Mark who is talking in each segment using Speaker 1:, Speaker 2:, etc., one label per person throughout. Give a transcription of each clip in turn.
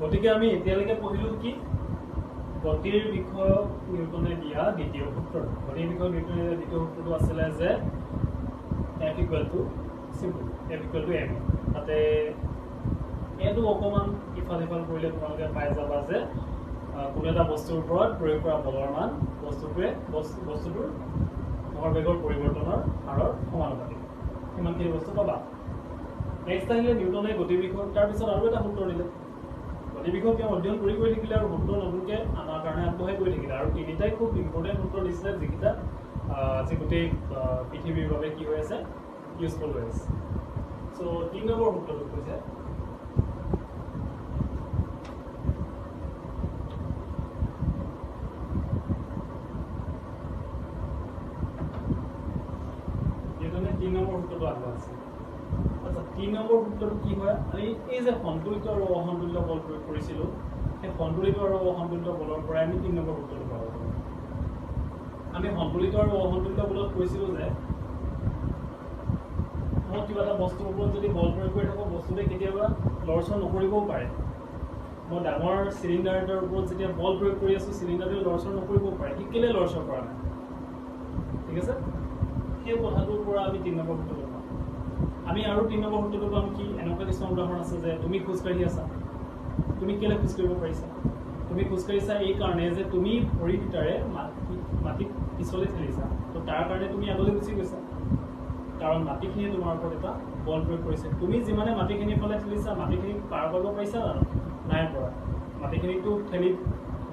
Speaker 1: গতিকে আমি এতিয়ালৈকে পঢ়িলো কি গতিৰ বিষয়ক নিউটনে দিয়া দ্বিতীয় সূত্ৰ গতিৰ বিষয়ক নিউটনে দিয়া দ্বিতীয় সূত্ৰটো আছিল যে F = simple F = m তাতে এটো অকমান ইফাল ইফাল কৰিলে তোমালোকে পাই যাবা যে কোনো এটা বস্তুৰ ওপৰত প্ৰয়োগ কৰা বলৰ মান বস্তুটোৰ ভৰবেগৰ পৰিৱৰ্তনৰ হাৰৰ সমানুপাতিক ইমানখিনি বস্তু পাবা নেক্সট আহিলে নিউটনে গতিৰ বিষয়ক তাৰ পিছত আৰু এটা সূত্ৰ দিলে গতিৰ বিষয়ক অধ্যয়ন কৰি থাকিলে আৰু সূত্ৰ নতুনকৈ আমাৰ কাৰণে আগবঢ়াই গৈ থাকিলে আৰু তিনিটাই খুব ইম্পৰ্টেণ্ট সূত্ৰ দিছিলে যিকেইটা আজি গোটেই পৃথিৱীৰ বাবে কি হৈ আছে ইউজফুল হৈ আছে চ' 3 নম্বৰ সূত্ৰটো কৈছে নিউটনে 3 নম্বৰ সূত্ৰটো আগবঢ়াইছে আচ্ছা 3 নম্বৰ সূত্ৰটো কি হয় আমি এই যে সন্তুলিত আৰু অসন্তুলিত বল প্ৰয়োগ কৰিছিলোঁ সেই সন্তুলিত আৰু অসন্তুলিত বলৰ পৰা আমি 3 নম্বৰ সূত্ৰটো পাব পাৰোঁ আমি সন্তুলিত আৰু অসন্তুলিত বলত কৈছিলোঁ যে মই কিবা এটা বস্তুৰ ওপৰত যদি বল প্ৰয়োগ কৰি থাকোঁ বস্তুটোৱে কেতিয়াবা লৰচৰ নকৰিবও পাৰে মই ডাঙৰ চিলিণ্ডাৰ এটাৰ ওপৰত যেতিয়া বল প্ৰয়োগ কৰি আছোঁ চিলিণ্ডাৰটোৱে লৰচৰ নকৰিবও পাৰে সি কেলৈ লৰচৰ কৰা নাই ঠিক আছে সেই কথাটোৰ পৰা আমি 3 নম্বৰ সূত্ৰটো পাম আমি আৰু 3 নম্বৰ সূত্ৰটো পাম কি এনেকুৱা কিছুমান উদাহৰণ আছে যে তুমি খোজকাঢ়ি আছা তুমি কেলৈ খোজ কাঢ়িব পাৰিছা তুমি খোজ কাঢ়িছা এই কাৰণে যে তুমি ভৰি ভিতৰে মাটিত পিছলৈ ঠেলিছা তো তাৰ কাৰণে তুমি আগলৈ গুচি গৈছা কাৰণ মাটিখিনিয়ে তোমাৰ ওপৰত এটা বল প্ৰয়োগ কৰিছে তুমি যিমানে মাটিখিনিৰ ফালে ঠেলিছা মাটিখিনি পাৰ কৰিব পাৰিছা জানো নাই পৰা মাটিখিনিতো ঠেলি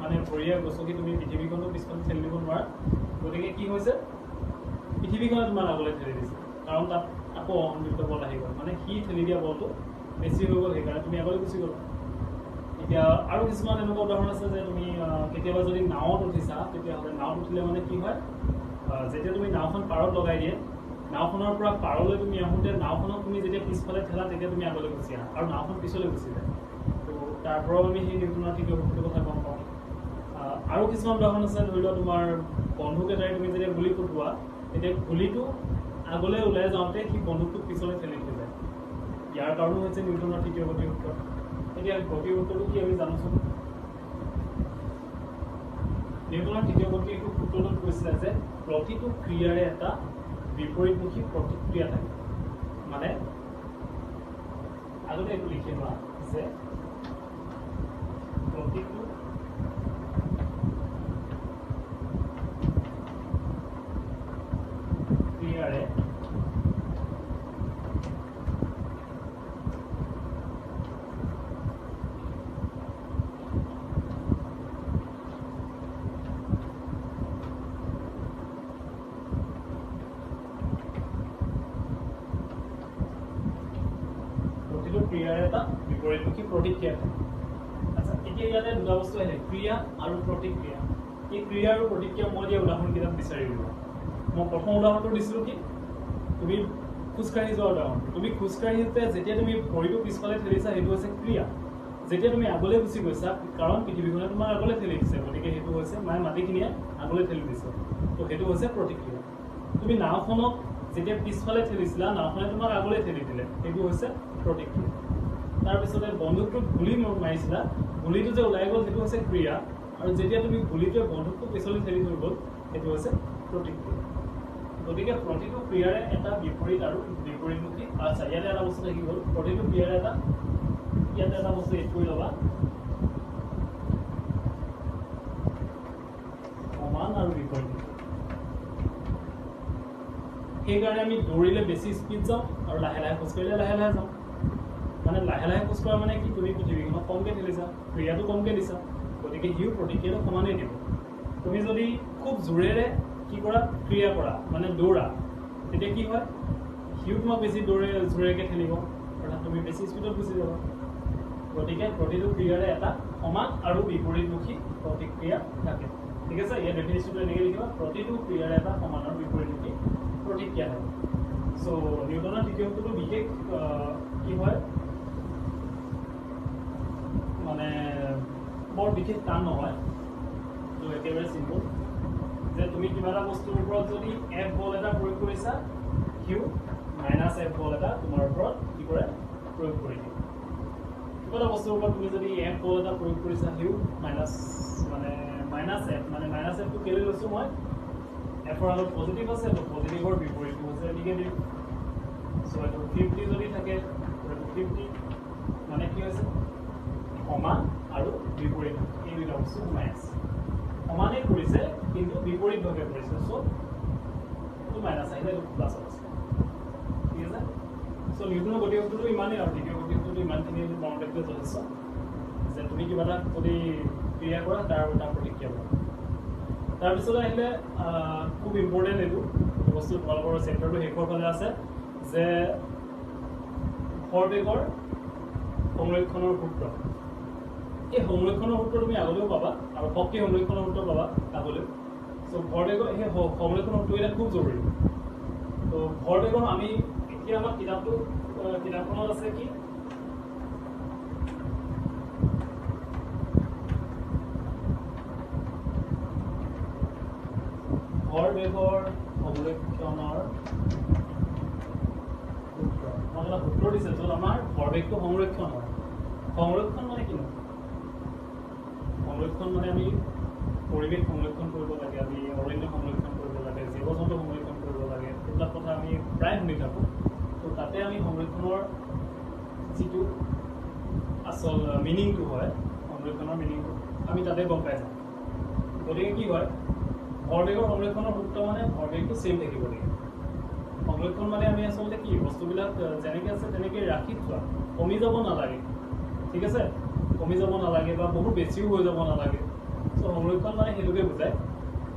Speaker 1: মানে ভৰিয়ে গছকি তুমি পৃথিৱীখনটো পিছফালে ঠেলি দিব নোৱাৰা গতিকে কি হৈছে পৃথিৱীখনে তোমাৰ আগলৈ ঠেলি দিছে কাৰণ তাত আকৌ অসন্তুলিত বল আহি গ'ল মানে সি ঠেলি দিয়া বলটো বেছি হৈ গ'ল সেইকাৰণে তুমি আগলৈ গুচি গ'লা এতিয়া আৰু কিছুমান এনেকুৱা উদাহৰণ আছে যে তুমি কেতিয়াবা যদি নাৱত উঠিছা তেতিয়াহ'লে নাৱত উঠিলে মানে কি হয় যেতিয়া তুমি নাওখন পাৰত লগাই দিয়ে নাওখনৰ পৰা পাৰলৈ তুমি আহোঁতে নাওখনক তুমি যেতিয়া পিছফালে ঠেলা তেতিয়া তুমি আগলৈ গুচি আহা আৰু নাওখন পিছলৈ গুচি যায় তো তাৰ পৰাও আমি সেই নিউটনৰ তৃতীয় সূত্ৰটোৰ কথা গম পাওঁ আৰু কিছুমান উদাহৰণ আছে ধৰি লোৱা তোমাৰ বন্দুক এটাই তুমি যেতিয়া গুলি ফুটোৱা তেতিয়া গুলিটো আগলৈ ওলাই যাওঁতে সি বন্দুকটোক পিছলৈ ঠেলি থৈ যায় ইয়াৰ কাৰণো হৈছে নিউটনৰ তৃতীয় গতিৰ সূত্ৰ এতিয়া গতিৰ সূত্ৰটো কি আমি জানোচোন নিউটনৰ তৃতীয় গতিৰ সূত্ৰটোত কৈছিলে যে প্ৰতিটো ক্ৰিয়াৰে এটা বিপৰীতমুখী প্ৰতিক্ৰিয়া থাকে মানে আগতে এইটো লিখি লোৱা যে প্ৰতিটো ক্ৰিয়াৰে ক্ৰিয়াৰ এটা বিপৰীতমুখী প্ৰতিক্ৰিয়া থাকে আচ্ছা এতিয়া ইয়াতে দুটা বস্তু আহিলে ক্ৰিয়া আৰু প্ৰতিক্ৰিয়া এই ক্ৰিয়া আৰু প্ৰতিক্ৰিয়া মই দিয়া উদাহৰণকেইটা বিচাৰি লোৱা মই প্ৰথম উদাহৰণটো দিছিলোঁ কি তুমি খোজকাঢ়ি যোৱা উদাহৰণ তুমি খোজকাঢ়িতে যেতিয়া তুমি ভৰিটো পিছফালে ঠেলিছা সেইটো হৈছে ক্ৰিয়া যেতিয়া তুমি আগলৈ গুচি গৈছা কাৰণ পৃথিৱীখনে তোমাক আগলৈ ঠেলি দিছে গতিকে সেইটো হৈছে মানে মাটিখিনিয়ে আগলৈ ঠেলি দিছে তো সেইটো হৈছে প্ৰতিক্ৰিয়া তুমি নাওখনক যেতিয়া পিছফালে ঠেলিছিলা নাওখনে তোমাক আগলৈ ঠেলি দিলে সেইটো হৈছে প্ৰতিক্ৰিয়া তাৰপিছতে বন্দুকটোত গুলি মাৰিছিলা গুলিটো যে ওলাই গ'ল সেইটো হৈছে ক্ৰিয়া আৰু যেতিয়া তুমি গুলিটোৱে বন্দুকটো পিছলৈ ঠেলি থৈ গ'ল সেইটো হৈছে প্ৰতিক্ৰিয়া গতিকে প্ৰতিটো ক্ৰিয়াৰে এটা বিপৰীত আৰু বিপৰীতমুখী আচ্ছা ইয়াতে এটা বস্তু থাকি গ'ল প্ৰতিটো ক্ৰিয়াৰে ইয়াতে এটা বস্তু এড কৰি ল'বা সমান আৰু বিপৰীত সেইকাৰণে আমি দৌৰিলে বেছি স্পীড যাওঁ আৰু লাহে লাহে খোজকাঢ়িলে লাহে লাহে যাওঁ মানে লাহে লাহে খোজকঢ়া মানে কি তুমি পৃথিৱীখনক কমকৈ ঠেলিছা ক্ৰিয়াটো কমকৈ দিছা গতিকে সিও প্ৰতিক্ৰিয়াটো সমানেই দিব তুমি যদি খুব জোৰেৰে কি কৰা ক্ৰিয়া কৰা মানে দৌৰা তেতিয়া কি হয় সিও তোমাক বেছি জোৰেকৈ ঠেলিব অৰ্থাৎ তুমি বেছি স্পীডত গুচি যাবা গতিকে প্ৰতিটো ক্ৰিয়াৰে এটা সমান আৰু বিপৰীতমুখী প্ৰতিক্ৰিয়া থাকে ঠিক আছে ইয়াৰ ডেফিনিশ্যনটো এনেকৈ লিখিবা প্ৰতিটো ক্ৰিয়াৰে এটা সমান আৰু বিপৰীতমুখী প্ৰতিক্ৰিয়া থাকে চ' নিউটনৰ তৃতীয় সূত্ৰটো বিশেষ কি হয় মানে বৰ বিশেষ টান নহয় তো একেবাৰে চিম্পল যে তুমি কিবা এটা বস্তুৰ ওপৰত যদি এফ বল এটা প্ৰয়োগ কৰিছা কিউ মাইনাছ এফ বল এটা তোমাৰ ওপৰত কি কৰে প্ৰয়োগ কৰি দিয়ে এটা বস্তুৰ ওপৰত তুমি যদি এফ বল এটা প্ৰয়োগ কৰিছা হিউ মাইনাছ এফ মানে মাইনাছ এফটো কেলৈ লৈছোঁ মই এফৰ আগত পজিটিভ আছে তো পজিটিভৰ বিপৰীতটো হৈছে নিগেটিভ চ' এইটো 50 যদি থাকে এইটো 50 মানে কি হৈছে সমান আৰু বিপৰীত এই দুটা বস্তু সোমাই আছে সমানেই কৰিছে কিন্তু বিপৰীতভাৱে কৰিছে চ' এইটো মাইনাছ আহিলে এইটো প্লাছ আছে ঠিক আছে চ' নিউটনৰ গতিশক্তিটো ইমানেই আৰু দ্বিতীয় গতিশক্তিটো ইমানখিনি মনত ৰাখিলে যথেষ্ট যে তুমি কিবা এটা যদি ক্ৰিয়া কৰা তাৰ প্ৰতিক্ৰিয়া কৰা তাৰপিছত আহিলে খুব ইম্পৰ্টেণ্ট এইটো বস্তু তোমালোকৰ চেপ্টাৰটো শেষৰ ফালে আছে যে ভৰবেগৰ সংৰক্ষণৰ সূত্ৰ এই সংৰক্ষণৰ সূত্ৰ তুমি আগলৈও পাবা আৰু শক্তি সংৰক্ষণৰ সূত্ৰ পাবা আগলৈও চ' ভৰবেগৰ সেই সংৰক্ষণৰ সূত্ৰ এটা খুব জৰুৰী তো ভৰবেগৰ আমি এতিয়া আমাৰ কিতাপখনত আছে কি ভৰবেগৰ সংৰক্ষণৰ সূত্ৰ মানে সূত্ৰ দিছে য'ত আমাৰ ভৰবেগটো সংৰক্ষণ হয় সংৰক্ষণ মানে কি সংৰক্ষণ মানে আমি পৰিৱেশ সংৰক্ষণ কৰিব লাগে আমি অৰণ্য সংৰক্ষণ কৰিব লাগে জীৱ জন্তু সংৰক্ষণ কৰিব লাগে এইবিলাক কথা আমি প্ৰায় শুনি থাকোঁ তো তাতে আমি সংৰক্ষণৰ যিটো আচল মিনিংটো হয় সংৰক্ষণৰ মিনিংটো আমি তাতে গম পাই যাওঁ গতিকে কি হয় ভৰবেগৰ সংৰক্ষণৰ সূত্ৰ মানে ভৰবেগটো চেম থাকিব লাগে সংৰক্ষণ মানে আমি আচলতে কি বস্তুবিলাক যেনেকৈ আছে তেনেকৈ ৰাখি থোৱা কমি যাব নালাগে ঠিক আছে কমি যাব নালাগে বা বহুত বেছিও হৈ যাব নালাগে চ' সংৰক্ষণ মানে সেইটোকে বুজায়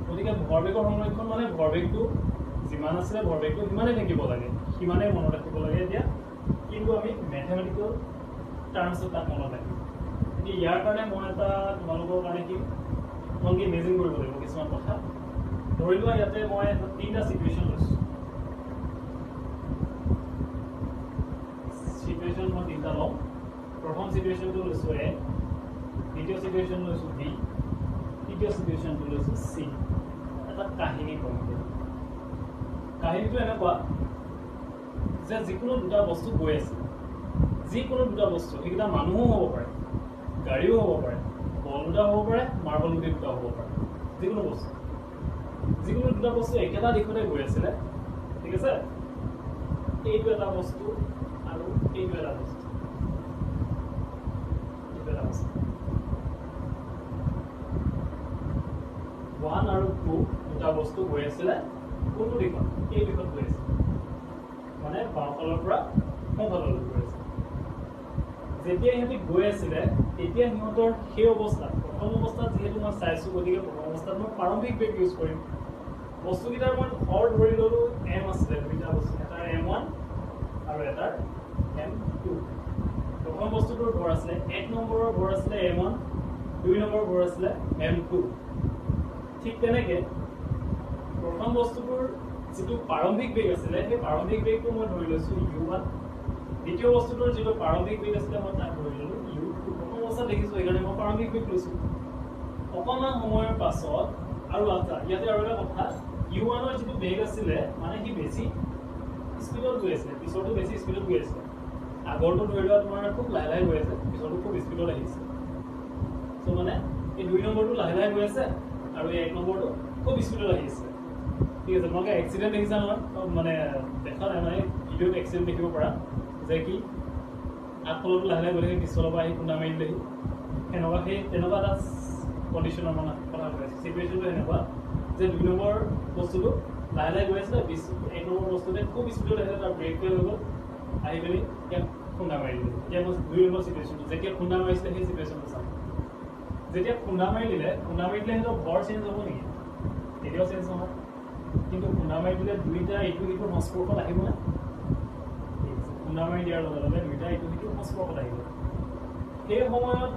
Speaker 1: গতিকে ভৰবেগৰ সংৰক্ষণ মানে ভৰবেগটো যিমান আছিলে ভৰবেগটো সিমানেই থাকিব লাগে সিমানেই মনত ৰাখিব লাগে এতিয়া কিন্তু আমি মেথমেটিকেল টাৰ্মছত তাক মনত ৰাখিম এতিয়া ইয়াৰ কাৰণে মই এটা তোমালোকৰ কাৰণে কি তোমালোকে ইমেজিন কৰিব লাগিব কিছুমান কথা ধৰি লোৱা ইয়াতে মই 3টা চিটুৱেশ্যন লৈছোঁ চিটুৱেশ্যন মই 3টা লওঁ প্ৰথম চিটুৱেশ্যনটো লৈছোঁ এ দ্বিতীয় চিটুৱেশ্যন লৈছোঁ বি তৃতীয় চিটুৱেশ্যনটো লৈছোঁ চি এটা কাহিনী ক'ম কাহিনীটো এনেকুৱা যে যিকোনো দুটা বস্তু গৈ আছে যিকোনো দুটা বস্তু সেইকেইটা মানুহো হ'ব পাৰে গাড়ীও হ'ব পাৰে বল দুটা হ'ব পাৰে মাৰ্বল গুটি দুটা হ'ব পাৰে যিকোনো দুটা বস্তু একেটা দিশতে গৈ আছিলে ঠিক আছে এইটো এটা বস্তু আৰু এইটো এটা বস্তু 1 আৰু 2 দুটা বস্তু গৈ আছিলে কোনটো দিশত এই দিশত গৈ আছে মানে বাওঁফালৰ পৰা সোঁফাললৈ গৈ আছে যেতিয়া সিহঁতি গৈ আছিলে তেতিয়া সিহঁতৰ সেই অৱস্থাত প্ৰথম অৱস্থাত যিহেতু মই চাইছোঁ গতিকে প্ৰথম অৱস্থাত মই প্ৰাৰম্ভিক বেগ ইউজ কৰিম বস্তুকেইটাৰ মই ঘৰ ধৰি ল'লোঁ এম আছিলে দুইটা বস্তু এটাৰ M1 আৰু এটাৰ M2 প্ৰথম বস্তুটোৰ ঘৰ আছিলে 1 নম্বৰৰ ঘৰ আছিলে M1 2 নম্বৰৰ ঘৰ আছিলে M2 ঠিক তেনেকৈ প্ৰথম বস্তুটোৰ যিটো প্ৰাৰম্ভিক বেগ আছিলে সেই প্ৰাৰম্ভিক বেগটো মই ধৰি লৈছোঁ U1 দ্বিতীয় বস্তুটোৰ যিটো প্ৰাৰম্ভিক বেগ আছিলে মই তাক ধৰি ল'লোঁ U2 প্ৰথম অৱস্থাত দেখিছোঁ সেইকাৰণে মই প্ৰাৰম্ভিক বেগ লৈছোঁ অকণমান সময়ৰ পাছত আৰু ইয়াতে আৰু এটা কথা U1ৰ যিটো বেগ আছিলে মানে সি বেছি স্পীডত গৈ আছিলে পিছৰটো বেছি স্পীডত গৈ আছিলে আগৰটো ধৰি লোৱা তোমাৰ খুব লাহে লাহে গৈ আছে পিছৰটো খুব স্পীডত আহিছে চ' মানে এই 2 নম্বৰটো লাহে লাহে গৈ আছে আৰু এই 1 নম্বৰটো খুব স্পীডত আহি আছে ঠিক আছে তোমালোকে এক্সিডেণ্ট দেখিছা নহয় মানে দেখা নাই মানে ভিডিঅ'ত এক্সিডেণ্ট দেখিব পাৰা যে কি আগফালতো লাহে লাহে গৈ থাকে পিছফালৰ পৰা আহি খুন্দা মাৰি দিলেহি তেনেকুৱা এটা কণ্ডিশ্যনৰ মানে কথা কৈ আছে চিটুৱেশ্যনটো এনেকুৱা যে 2 নম্বৰ বস্তুটো লাহে লাহে গৈ আছিলে 1 নম্বৰ বস্তুতে খুব স্পীডত আহিলে তাৰ ব্ৰেক ফেইল হৈ গ'ল আহি পিনি ইয়াক খুন্দা মাৰি দিলে এতিয়া মই 2 নম্বৰ চিটুৱেশ্যনটো যেতিয়া খুন্দা মাৰিছিলে সেই চিটুৱেশ্যনটো চাম যেতিয়া খুন্দা মাৰি দিলে সিহঁতৰ ঘৰ চেঞ্জ হ'ব নেকি তেতিয়াও চেঞ্জ নহয় কিন্তু খুন্দা মাৰি দিলে দুইটা ইটো সিটোৰ সংস্পৰ্শত আহিব নাই খুন্দা মাৰি দিয়াৰ লগে লগে দুইটা ইটো সিটোৰ সংস্পৰ্শত আহিব সেই সময়ত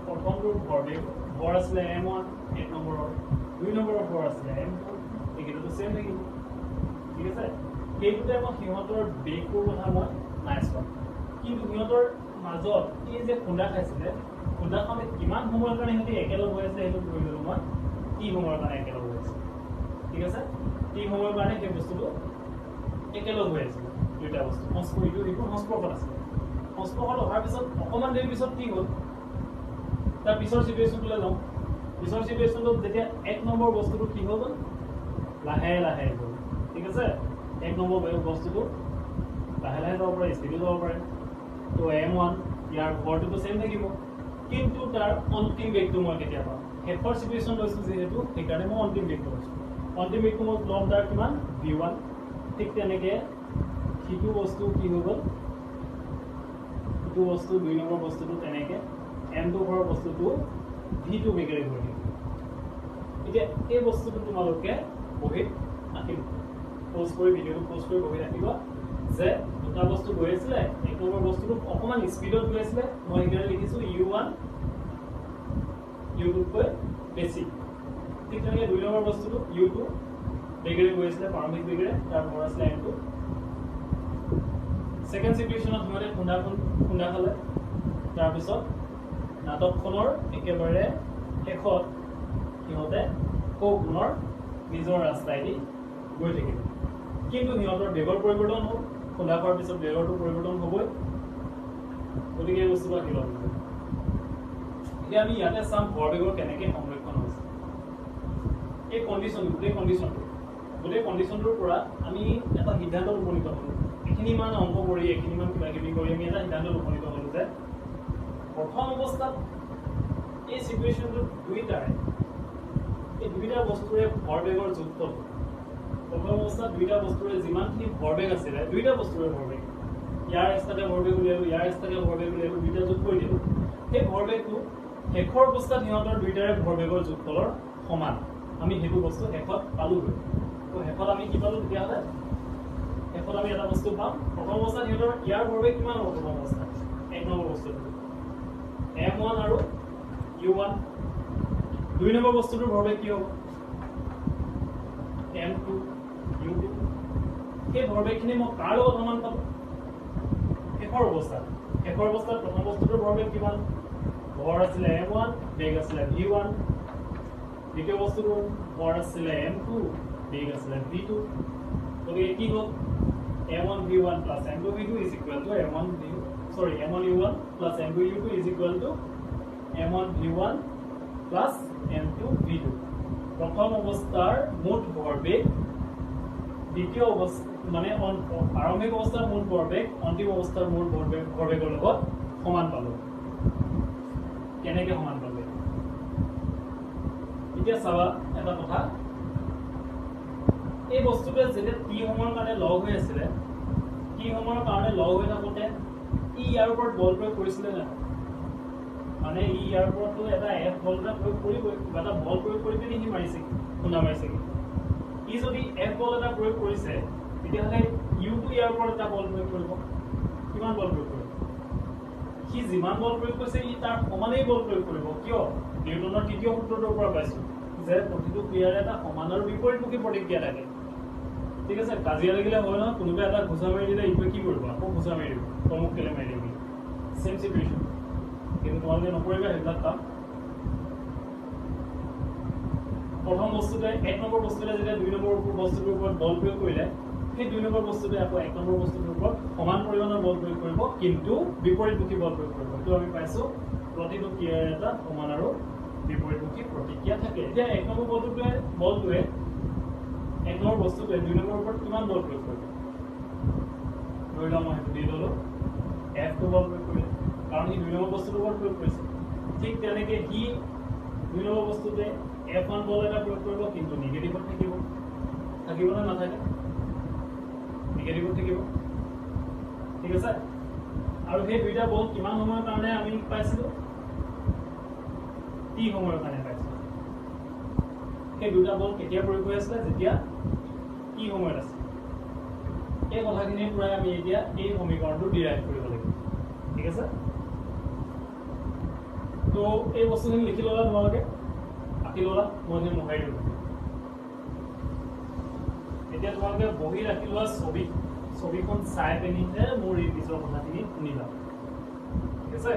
Speaker 1: প্ৰথমটোৰ ঘৰ আছিলে M1 1 নম্বৰৰ 2 নম্বৰৰ ঘৰ আছিলে M2 এইকেইটাতো চেম থাকিব ঠিক আছে সেইটো টাইমত সিহঁতৰ বেগটোৰ কথা মই নাই চোৱা কিন্তু সিহঁতৰ মাজত এই যে খুন্দা খাইছিলে খুন্দাখনে কিমান সময়ৰ কাৰণে সিহঁতি একেলগ হৈ আছে সেইটো ধৰি ল'লোঁ মই কি সময়ৰ কাৰণে একেলগ হৈ আছে ঠিক আছে কি সময়ৰ কাৰণে সেই বস্তুটো একেলগ হৈ আছিলে দুইটা বস্তু ইটো সংস্পৰ্শত আছিলে সংস্পৰ্শত অহাৰ পিছত অকণমান দেৰি পিছত কি হ'ল তাৰ পিছৰ চিটুৱেশ্যনটোলৈ যাওঁ পিছৰ চিটুৱেশ্যনটোত যেতিয়া 1 নম্বৰ বস্তুটো কি হৈ গ'ল লাহে লাহে গ'ল ঠিক আছে 1 নম্বৰ বস্তুটো লাহে লাহে যাব পাৰে স্পীডো যাব পাৰে তো M1 ইয়াৰ ভৰটোতো চেম থাকিব কিন্তু তাৰ অন্তিম বেগটো মই কেতিয়া পাম শেষৰ চিটুৱেশ্যন লৈছোঁ যিহেতু সেইকাৰণে মই অন্তিম বেগটো লৈছোঁ অন্তিম বেগটো মই ল'ম তাৰ কিমান V1 ঠিক তেনেকৈ সিটো বস্তু কি হৈ গ'ল সিটো বস্তু 2 নম্বৰ বস্তুটো তেনেকৈ M2 ঘৰৰ বস্তুটো V2 বেগেৰে গৈ থাকিব এতিয়া এই বস্তুটো তোমালোকে বহীত আঁকিব পোষ্ট কৰি ভিডিঅ'টো পোষ্ট কৰি বহীত আঁকিব যে দুটা বস্তু গৈ আছিলে 1 নম্বৰ বস্তুটো অকণমান স্পীডত গৈ আছিলে মই সেইকাৰণে লিখিছোঁ U1 U2তকৈ বেছি ঠিক তেনেকৈ 2 নম্বৰ বস্তুটো U2 বেগেৰে গৈ আছিলে প্ৰাৰম্ভিক বেগেৰে তাৰ ভৰ আছিলে M2 সেকেন্ড সিচুৱেশ্যনত সিহঁতে খুন্দা খালে তাৰপিছত নাটকখনৰ একেবাৰে শেষত সিহঁতে পুনৰ নিজৰ ৰাস্তাইদি গৈ থাকিব কিন্তু সিহঁতৰ বেগৰ পৰিৱৰ্তন হ'ল খুন্দা খোৱাৰ পিছত বেগৰটো পৰিৱৰ্তন হ'বই গতিকে এই বস্তুটো আঁকি ল'ব লাগিব এতিয়া আমি ইয়াতে চাম ভৰ বেগৰ কেনেকৈ সংৰক্ষণ হৈছে এই গোটেই কণ্ডিশ্যনটোৰ পৰা আমি এটা সিদ্ধান্তত উপনীত হ'লোঁ এইখিনি মান অংক কৰি এইখিনি মান কিবা কিবি কৰি আমি এটা সিদ্ধান্তত উপনীত হ'লোঁ যে প্ৰথম অৱস্থাত এই চিটুৱেশ্যনটোত এই দুইটা বস্তুৰে ভৰ বেগৰ যোগফল প্ৰথম অৱস্থাত দুইটা বস্তুৰে যিমানখিনি ভৰ বেগ আছিলে দুইটা বস্তুৰে ভৰ বেগ ইয়াৰ এক্সট্ৰাকে ভৰ বেগ উলিয়ালোঁ ইয়াৰ এক্সট্ৰাকে ভৰ বেগ উলিয়ালোঁ দুইটা যোগ কৰি দিলোঁ সেই ভৰ বেগটো শেষৰ অৱস্থাত সিহঁতৰ দুইটাৰে ভৰ বেগৰ যোগফলৰ সমান আমি সেইটো বস্তু শেষত পালোঁগৈ তো শেষত আমি কি পালোঁ তেতিয়াহ'লে শেষত আমি এটা বস্তু পাম প্ৰথম অৱস্থাত সিহঁতৰ ইয়াৰ ভৰ বেগ কিমান হ'ব প্ৰথম অৱস্থাত 1 নম্বৰ বস্তুটো M1 আৰু U1 2 নম্বৰ বস্তুটোৰ ভৰ বেগ কি হ'ব M2 U2 এই ভৰ বেগখিনি মই কাৰ লগত সমান পালোঁ শেষৰ অৱস্থাত প্ৰথম বস্তুটোৰ ভৰ বেগ কিমান ভৰ আছিলে M1 বেগ আছিলে V1 দ্বিতীয় বস্তুটোৰ ভৰ আছিলে M2 বেগ আছিলে V2 গতিকে কি হ'ল M1 V1 plus M2 V2 is equal to M1 U1 plus M2 U2 is equal to M1 V1 plus M2 V2 প্ৰথম অৱস্থাৰ মুঠ ভৰবেগ দ্বিতীয় অৱস্থা মানে প্ৰাৰম্ভিক অৱস্থাৰ মুঠ ভৰবেগ অন্তিম অৱস্থাৰ মুঠ ভৰবেগৰ লগত সমান পালোঁ কেনেকৈ সমান পালোঁ এতিয়া চাবা এটা কথা এই বস্তুটোৱে যেতিয়া টি সময়ৰ কাৰণে লগ হৈ আছিলে টি সময়ৰ কাৰণে লগ হৈ থাকোঁতে ইয়াৰ ওপৰত বল প্ৰয়োগ কৰিছিলে নে মানে ইয়াৰ ওপৰতো এটা এফ বল এটা প্ৰয়োগ কৰিবই কিবা এটা বল প্ৰয়োগ কৰি পিনি সি মাৰিছে খুন্দা মাৰিছে যদি এফ বল এটা প্ৰয়োগ কৰিছে তেতিয়াহ'লে ইউটো ইয়াৰ ওপৰত এটা বল প্ৰয়োগ কৰিব কিমান বল প্ৰয়োগ কৰিব সি যিমান বল প্ৰয়োগ কৰিছে তাৰ সমানেই বল প্ৰয়োগ কৰিব কিয় নিউটনৰ তৃতীয় সূত্ৰটোৰ পৰা পাইছোঁ যে প্ৰতিটো ক্ৰিয়াৰ এটা সমান আৰু বিপৰীতমুখী প্ৰতিক্ৰিয়া থাকে ঠিক আছে কাজিয়া লাগিলে হয় নহয় কোনোবাই এটা ঘোচা মাৰি দিলে ইটোৱে কি কৰিব আকৌ ঘোচা মাৰি দিব তমুক কেলে মাৰি দিব চেম চিটুৱেশ্যন কিন্তু তোমালোকে নকৰিবা সেইবিলাক কাম প্ৰথম বস্তুতে 1 নম্বৰ বস্তুতে যেতিয়া 2 নম্বৰ বস্তুটোৰ ওপৰত বল প্ৰয়োগ কৰিলে সেই 2 নম্বৰ বস্তুতে আকৌ 1 নম্বৰ বস্তুটোৰ ওপৰত সমান পৰিমাণৰ বল প্ৰয়োগ কৰিব কিন্তু বিপৰীতমুখী বল প্ৰয়োগ কৰিব এইটো আমি পাইছোঁ প্ৰতিটো ক্ৰিয়াৰ এটা সমান আৰু বিপৰীতমুখী প্ৰতিক্ৰিয়া থাকে এতিয়া 1 নম্বৰ বলটোৱে 1 নম্বৰ বস্তুটোৱে 2 নম্বৰ ওপৰত কিমান বল প্ৰয়োগ কৰিব ধৰি লওঁ মই সেইটো দি ল'লোঁ F2 বল প্ৰয়োগ কৰিলে কাৰণ সি 2 নম্বৰ বস্তুটোৰ ওপৰত প্ৰয়োগ কৰিছে ঠিক তেনেকৈ সি 2 নম্বৰ বস্তুটোৱে F1 বল এটা প্ৰয়োগ কৰিব কিন্তু নিগেটিভত থাকিব নে নাথাকে নিগেটিভত থাকিব ঠিক আছে আৰু সেই দুইটা বল কিমান সময়ৰ কাৰণে আমি পাইছিলোঁ টি সময়ৰ কাৰণে পাইছিলোঁ সেই দুটা বল কেতিয়া প্ৰয়োগ হৈ আছিলে যেতিয়া টি সময়ত আছে এই কথাখিনিৰ পৰাই আমি এতিয়া এই সমীকৰণটো ডিৰাইভ কৰিব লাগিব ঠিক আছে তো এই বস্তুখিনি লিখি ল'লা তোমালোকে আঁকি ল'লা মই মোহাৰি দিওঁ এতিয়া তোমালোকে বহি ৰাখি লোৱা ছবিখন চাই পিনিহে মোৰ এই পিছৰ কথাখিনি শুনিবা ঠিক আছে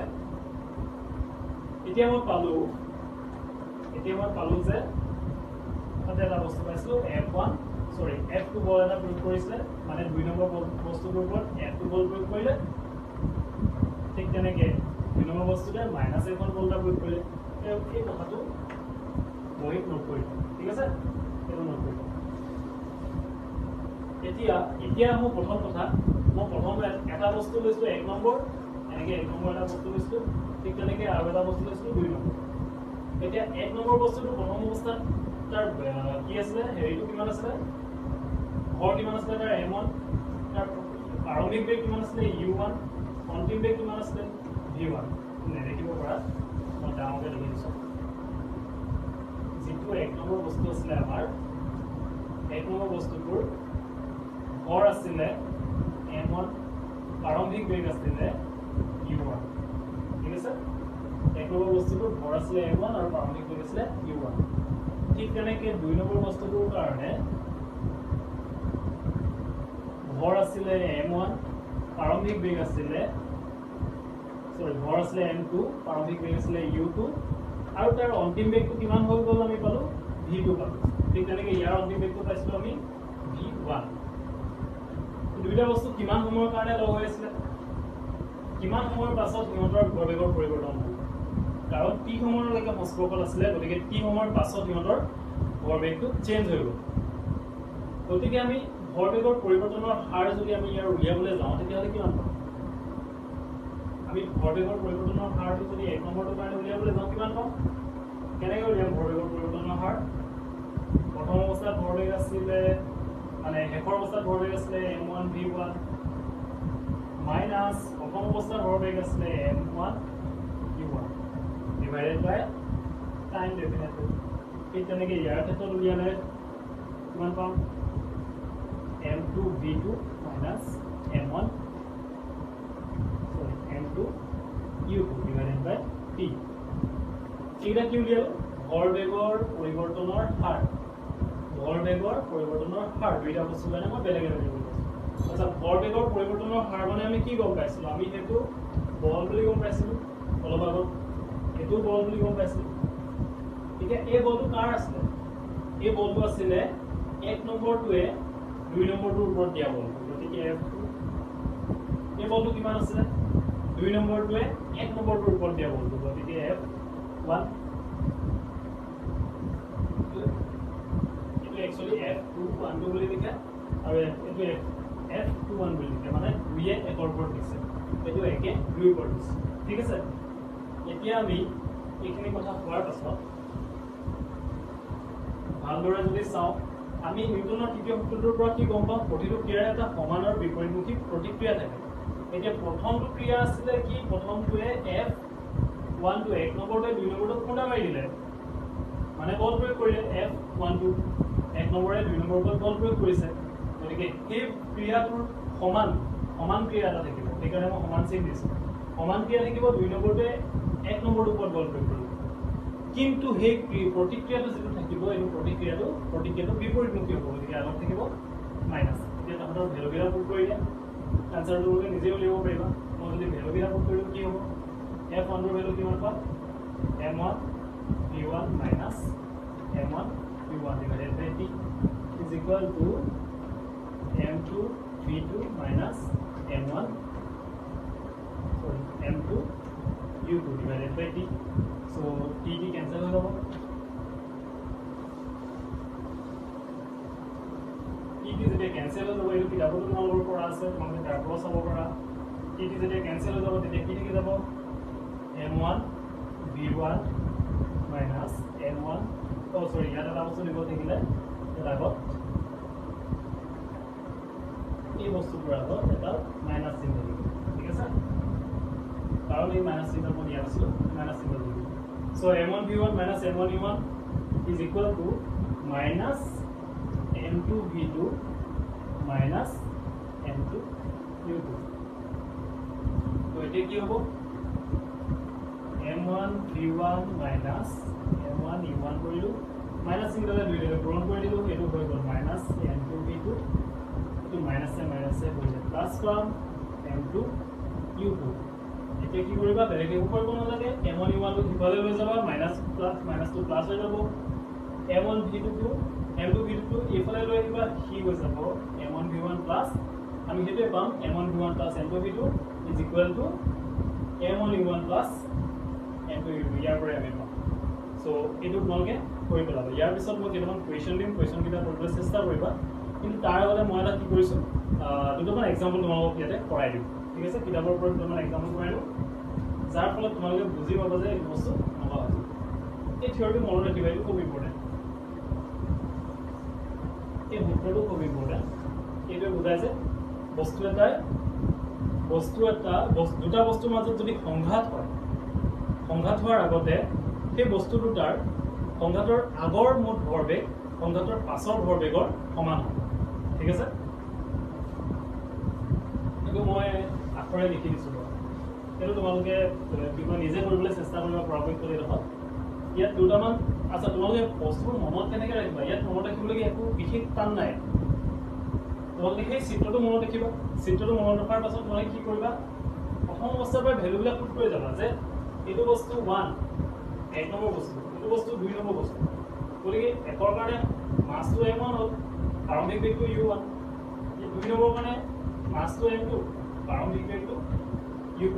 Speaker 1: এতিয়া মই পালোঁ যে তাতে এটা বস্তু পাইছিলোঁ F2 বল এটা প্ৰয়োগ কৰিছিলে মানে 2 নম্বৰ বস্তুটোৰ ওপৰত F2 বল প্ৰয়োগ কৰিলে ঠিক তেনেকৈ 2 নম্বৰ বস্তুতে মাইনাছ এখন বলটা প্ৰয়োগ কৰিলে এই কথাটো বহীত নোট কৰিব ঠিক আছে এইটো নোট কৰিব এতিয়া মোৰ প্ৰথম কথা মই প্ৰথম এটা বস্তু লৈছোঁ 1 নম্বৰ এনেকৈ 1 নম্বৰ এটা বস্তু লৈছোঁ ঠিক তেনেকৈ আৰু এটা বস্তু লৈছোঁ 2 নম্বৰ এতিয়া 1 নম্বৰ বস্তুটো প্ৰথম অৱস্থাত তাৰ কি আছিলে হেৰিটো কিমান আছিলে হৰ কিমান আছিলে তাৰ m1 তাৰ প্ৰাৰম্ভিক বেগ কিমান আছিলে u1 অন্তিম বেগ কিমান আছিলে v1 নেদেখিব পৰা মই ডাঙৰকৈ লিখি দিছোঁ যিটো 1 নম্বৰ বস্তু আছিলে আমাৰ 1 নম্বৰ বস্তুটোৰ হৰ আছিলে m1 প্ৰাৰম্ভিক বেগ আছিলে u1 ঠিক আছে 1 নম্বৰ বস্তুটোৰ হৰ আছিলে m1 আৰু প্ৰাৰম্ভিক বেগ আছিলে u1 ঠিক তেনেকৈ 2 নম্বৰ বস্তুটোৰ কাৰণে ভৰ আছিলে m1 প্ৰাৰম্ভিক বেগ আছিলে ভৰ আছিলে m2 প্ৰাৰম্ভিক বেগ আছিলে u2 আৰু তাৰ অন্তিম বেগটো কিমান হৈ গ'ল আমি পালো v2 পালো ঠিক তেনেকৈ ইয়াৰ অন্তিম বেগটো পাইছিলোঁ আমি v1 দুইটা বস্তু কিমান সময়ৰ কাৰণে লগ হৈ আছিলে কিমান সময়ৰ পাছত সিহঁতৰ ভৰবেগৰ পৰিৱৰ্তন হ'ল কাৰণ টি সময়লৈকে সংস্পৰ্শত আছিলে গতিকে টি সময়ৰ পাছত সিহঁতৰ ভৰবেগটো চেঞ্জ হৈ গ'ল গতিকে আমি ভৰবেগৰ পৰিৱৰ্তনৰ হাৰ যদি আমি ইয়াৰ উলিয়াবলৈ যাওঁ তেতিয়াহ'লে কিমান পাম আমি ভৰবেগৰ পৰিৱৰ্তনৰ হাৰটো যদি 1 নম্বৰটোৰ কাৰণে উলিয়াবলৈ যাওঁ কিমান পাম কেনেকৈ উলিয়াম ভৰবেগৰ পৰিৱৰ্তনৰ হাৰ প্ৰথম অৱস্থাত ভৰবেগ আছিলে মানে শেষৰ অৱস্থাত ভৰবেগ আছিলে m1 v1 মাইনাছ প্ৰথম অৱস্থাত ভৰবেগ আছিলে m1 u1 ডিভাইডেড বাই টাইম ডেফিনেটলি ঠিক তেনেকৈ ইয়াৰ ক্ষেত্ৰত উলিয়ালে কিমান পাম m2 v2 minus m1 m2 u2 divided by t এইটা কি উলিয়ালো ভৰবেগৰ পৰিৱৰ্তনৰ হাৰ দুইটা বস্তু কাৰণে মই বেলেগ বেলেগ কৰিছো আচ্ছা ভৰবেগৰ পৰিৱৰ্তনৰ হাৰ মানে আমি কি গম পাইছিলো আমি সেইটো বল বুলি গম পাইছিলো অলপ আগত এইটো বল বুলি গম পাইছিলো এতিয়া এই বলটো কাৰ আছিলে এই বলটো আছিলে 1 নম্বৰটোৱে 2 নম্বৰটোৰ ওপৰত দিয়া বল গতিকে f2 এই বলটো কিমান আছে 2 নম্বৰটোৱে 1 নম্বৰটোৰ ওপৰত দিয়া বলটো গতিকে f1 এইটো একচুয়ালি f212 বুলি লিখে আৰু এইটো f21 বুলি লিখে মানে 2 এ 1 ৰ ওপৰত দিছে এইটো 1 এ 2 ৰ ওপৰত দিছে ঠিক আছে এতিয়া আমি এইখিনি কথা হোৱাৰ পাছত ভালদৰে যদি চাওঁ আমি নিউটনৰ তৃতীয় সূত্ৰটোৰ পৰা কি গম পাওঁ প্ৰতিটো ক্ৰিয়াৰ এটা সমান আৰু বিপৰীতমুখী প্ৰতিক্ৰিয়া থাকে এতিয়া প্ৰথমটো ক্ৰিয়া আছিলে কি প্ৰথমটোৱে f1 টো 1 নম্বৰটোৱে 2 নম্বৰটো খুন্দা মাৰি দিলে মানে বল প্ৰয়োগ কৰিলে f1 টো 1 নম্বৰে 2 নম্বৰ ওপৰত বল প্ৰয়োগ কৰিছে গতিকে এই ক্ৰিয়াটোৰ সমান ক্ৰিয়া এটা থাকিব সেইকাৰণে মই সমান চিন দিছোঁ সমান ক্ৰিয়া থাকিব 2 নম্বৰটোৱে 1 নম্বৰৰ ওপৰত বল প্ৰয়োগ কৰিব কিন্তু সেই প্ৰতিক্ৰিয়াটো যেটো থাকিব এই প্ৰতিক্ৰিয়াটো বিপৰীতমুখী হ'ব গতিকে আগত থাকিব মাইনাছ এতিয়া তাহাঁতৰ ভেলুবিলাক পুট কৰিলে আনসাৰটো লোকে নিজে উলিয়াব পাৰিবা মই যদি ভেলুবিলাক পুট কৰিলে কি হ'ব f1 ৰ ভেলু কিমান পাম m1 v1 minus m1 v1 divided by t is equal to m2 v2 minus m1 m2 u2 divided by t so t cancel हो जाएगा t যেতিয়া cancel हो जाएगा ये किताबों में नॉर्मल पढ़ा है मतलब कैलकुलस सब पढ़ा t যেতিয়া cancel हो जाएगा তেতিয়া কি লিখি যাব m1 v1 minus m1 oh sorry ইয়াত এটা বস্তু লিখিব থাকিলে এর আগত এই বস্তুটোৰ আগত এটা মাইনাস চিহ্ন লিখিব ঠিক আছে কাৰণ এই মাইনাস চিহ্ন মই দিয়া আছিল মাইনাস চিহ্ন লিখিব so m1 v1 minus m1 u1 is equal to minus m2 v2 minus m2 u2 তো এটা কি হ'ব m1 v1 minus m1 u1 কৰিলো মাইনাস চিহ্নলে দুইটাকে পূৰণ কৰি দিলো এটো হৈ গ'ল minus m2 v2 এটো মাইনাস এ হৈ যায় প্লাস পাম m2 u2 এতিয়া কি কৰিবা বেলেগে উপৰ কৰিব নালাগে m1 u1 টো সিফালে লৈ যাবা মাইনাস টু প্লাস হৈ যাব m1 v2 টো m2 v2 টো ইফালে লৈ আহিবা কি হৈ যাব m1 v1 প্লাস আমি হেতু পাম m1 v1 plus m2 v2 is equal to m on u1 plus m2 u2 ইয়াৰ পৰা আমি পাম সো এটো তোমালোকে কৰি পেলাবা ইয়াৰ পিছত মই কেইটামান কুৱেশ্যন দিম কুৱেশ্যন কিটা কৰিবলৈ চেষ্টা কৰিবা কিন্তু তাৰ আগতে মই এটা কি কৰিছো দুটামান এক্সাম্পল তোমালোকক ইয়াতে কৰাই দিম ঠিক আছে কিতাপৰ পৰা দুটামান এক্সাম্পল কৰাই দিম যাৰ ফলত তোমালোকে বুজি পাবা যে এই বস্তু নবা হয় এই থিওৰিটো মনত ৰাখিবা এইটো খুব ইম্পৰ্টেণ্ট এই সূত্ৰটো খুব ইম্পৰ্টেণ্ট এইটো বুজায় যে দুটা বস্তুৰ মাজত যদি সংঘাত হয় সংঘাত হোৱাৰ আগতে সেই বস্তু দুটাৰ সংঘাতৰ আগৰ মুঠ ভৰবেগ সংঘাতৰ পাছৰ ভৰবেগৰ সমান হয় ঠিক আছে এইটো মই আখৰে লিখি দিছোঁ এইটো তোমালোকে নিজে কৰিবলৈ চেষ্টা কৰিবা পৰাপক্ষত দেখত ইয়াত দুটামান আচ্ছা তোমালোকে বস্তুবোৰ মনত কেনেকৈ ৰাখিবা ইয়াত মনত ৰাখিবলগীয়া একো বিশেষ টান নাই তোমালোকে সেই চিত্ৰটো মনত ৰাখিবা চিত্ৰটো মনত ৰখাৰ পাছত তোমালোকে কি কৰিবা প্ৰথম অৱস্থাৰ পৰা ভেলুবিলাক পুট কৰি যাবা যে এইটো বস্তু 1 এক নম্বৰ বস্তু এইটো বস্তু 2 নম্বৰ বস্তু গতিকে একৰ কাৰণে মাছটো m1 হ'ল প্ৰাৰম্ভিক বেগটো u1 এই 2 নম্বৰ কাৰণে মাছটো m2 প্ৰাৰম্ভিক বেগটো u2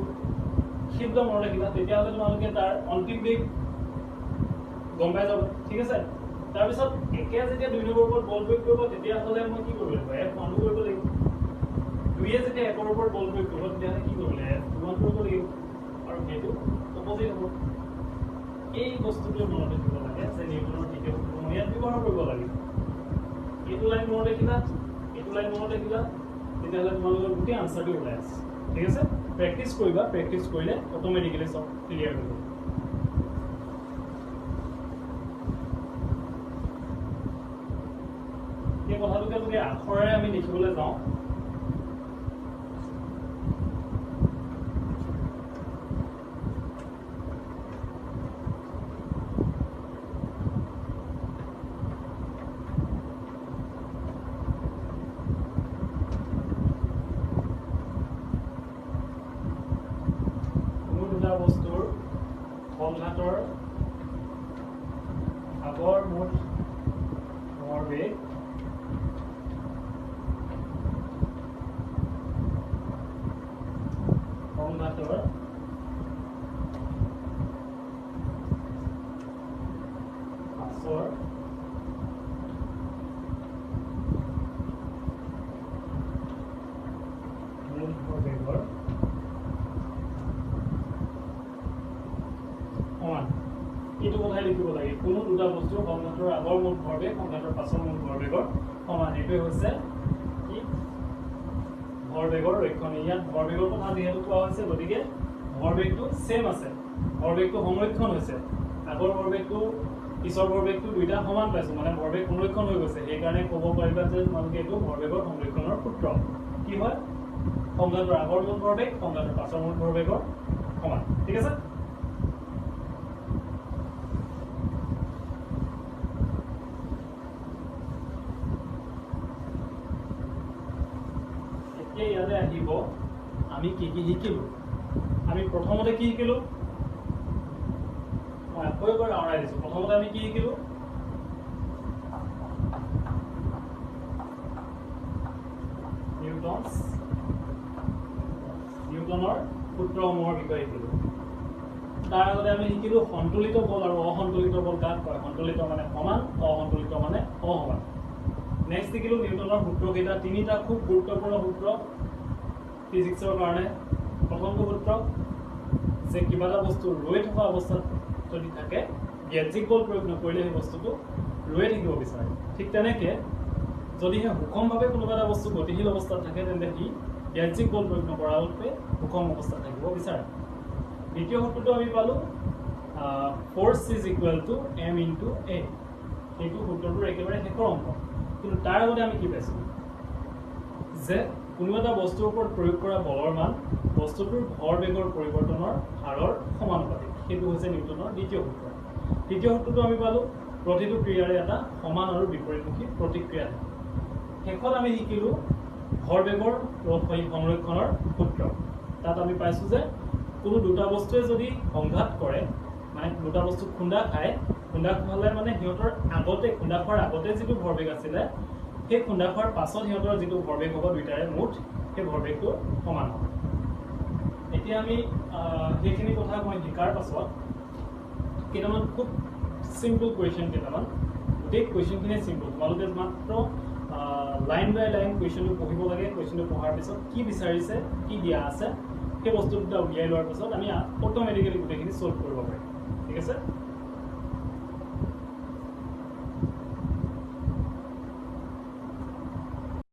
Speaker 1: শব্দ মনত ৰাখিবা তেতিয়াহ'লে তোমালোকে তাৰ অন্তিম বেগ গম পাই যাব ঠিক আছে তাৰপিছত একে যেতিয়া 2 নম্বৰ ওপৰত বল প্ৰয়োগ কৰিব তেতিয়াহ'লে মই কি কৰিব লাগিব f1 কৰিব লাগিব 2 এ যেতিয়া একৰ ওপৰত বল প্ৰয়োগ কৰিব তেতিয়াহ'লে কি কৰিব লাগিব f1 কৰিব লাগিব আৰু সেইটো অপজিট হ'ব এই বস্তুটো মনত ৰাখিব লাগে যে নিউটনৰ দ্বিতীয় সূত্ৰ মই ইয়াত ব্যৱহাৰ কৰিব লাগিব এইটো লাইন মনত ৰাখিবা এইটো লাইন মনত ৰাখিবা তেতিয়াহ'লে তোমালোকৰ গোটেই আনসাৰটো ওলাই আছে ঠিক আছে প্ৰেক্টিছ কৰিবা প্ৰেক্টিছ কৰিলে অটোমেটিক্যালি সব ক্লিয়াৰ হৈ যাব এই কথাটোকে যদি আখৰেৰে আমি লিখিবলৈ যাওঁ বস্তুৰ সংঘাতৰ আগৰ মুঠ ভৰবেগ সংঘাতৰ পাছৰ মুঠ ভৰবেগৰ এইটো কথাই লিখিব লাগে কোনো দুটা বস্তুৰ সংঘাতৰ আগৰ মুঠ ভৰবেগ সংঘাতৰ পাছৰ মুঠ ভৰবেগৰ সমান এইটোৱে হৈছে কি ভৰবেগৰ ৰক্ষণ ইয়াত ভৰবেগৰ কথা যিহেতু কোৱা হৈছে গতিকে ভৰবেগটো সেম আছে ভৰবেগটো সংৰক্ষণ হৈছে আগৰ ভৰবেগটো পিছৰ ভৰবেগটো দুইটা সমান পাইছো মানে ভৰবেগ সংৰক্ষণ হৈ গৈছে সেইকাৰণে ক'ব পাৰিবা যে তোমালোকে এইটো ভৰবেগৰ সংৰক্ষণৰ সূত্ৰ কি হয় সংঘাতৰ আগৰ মুঠ ভৰবেগ সংঘাতৰ পাছৰ মুঠ ভৰবেগৰ সমান ঠিক আছে ইয়াতে আহিব আমি কি কি শিকিলো আমি প্ৰথমতে কি শিকিলো মই আকৌ এবাৰ আওৰাই দিছো প্ৰথমতে আমি কি শিকিলো নিউটনৰ সূত্ৰসমূহৰ বিষয়ে শিকিলো তাৰ আগতে আমি শিকিলো সন্তুলিত বল আৰু অসন্তুলিত বল কাক কয় সন্তুলিত মানে সমান অসন্তুলিত মানে অসমান নেক্সট শিকিলো নিউটনৰ সূত্ৰকেইটা তিনিটা খুব গুৰুত্বপূৰ্ণ সূত্ৰ ফিজিক্সৰ কাৰণে প্ৰথমটো সূত্ৰ যে কিবা এটা বস্তু ৰৈ থকা অৱস্থাত যদি থাকে বাহ্যিক বল প্ৰয়োগ নকৰিলে সেই বস্তুটো ৰৈ থাকিব বিচাৰে ঠিক তেনেকৈ যদিহে সুষমভাৱে কোনোবা এটা বস্তু গতিশীল অৱস্থাত থাকে তেন্তে সি বাহ্যিক বল প্ৰয়োগ নকৰাকৈ সুষম অৱস্থাত থাকিব বিচাৰে দ্বিতীয় সূত্ৰটো আমি পালোঁ force is equal to m into a এইটো সূত্ৰটোৰ একেবাৰে শেষৰ অংশ কিন্তু তাৰ আগতে আমি কি পাইছিলোঁ যে কোনো এটা বস্তুৰ ওপৰত প্ৰয়োগ কৰা বলৰ মান বস্তুটোৰ ভৰবেগৰ পৰিৱৰ্তনৰ হাৰৰ সমানুপাতিক সেইটো হৈছে নিউটনৰ দ্বিতীয় সূত্ৰ তৃতীয় সূত্ৰটো আমি পালোঁ প্ৰতিটো ক্ৰিয়াৰে এটা সমান আৰু বিপৰীতমুখী প্ৰতিক্ৰিয়া থাকে শেষত আমি শিকিলোঁ ভৰবেগৰ সংৰক্ষণৰ সূত্ৰ তাত আমি পাইছোঁ যে কোনো দুটা বস্তুৱে যদি সংঘাত কৰে মানে দুটা বস্তু খুন্দা খায় খুন্দা খালে মানে সিহঁতৰ আগতে খুন্দা খোৱাৰ আগতে যিটো ভৰবেগ আছিলে সেই খুন্দা খোৱাৰ পাছত সিহঁতৰ যিটো ভৰবেগ হ'ব দুইটাৰে মুঠ সেই ভৰবেগটো সমান হ'ব এতিয়া আমি সেইখিনি কথা মই শিকাৰ পাছত কেইটামান খুব চিম্পল কুৱেশ্যন কেইটামান গোটেই কুৱেশ্যনখিনিয়ে চিম্পল তোমালোকে মাত্ৰ লাইন বাই লাইন কুৱেশ্যনটো পঢ়িব লাগে কুৱেশ্যনটো পঢ়াৰ পিছত কি বিচাৰিছে কি দিয়া আছে সেই বস্তু দুটা উলিয়াই লোৱাৰ পিছত আমি অট'মেটিকেলি গোটেইখিনি ছল্ভ কৰিব পাৰিম ঠিক আছে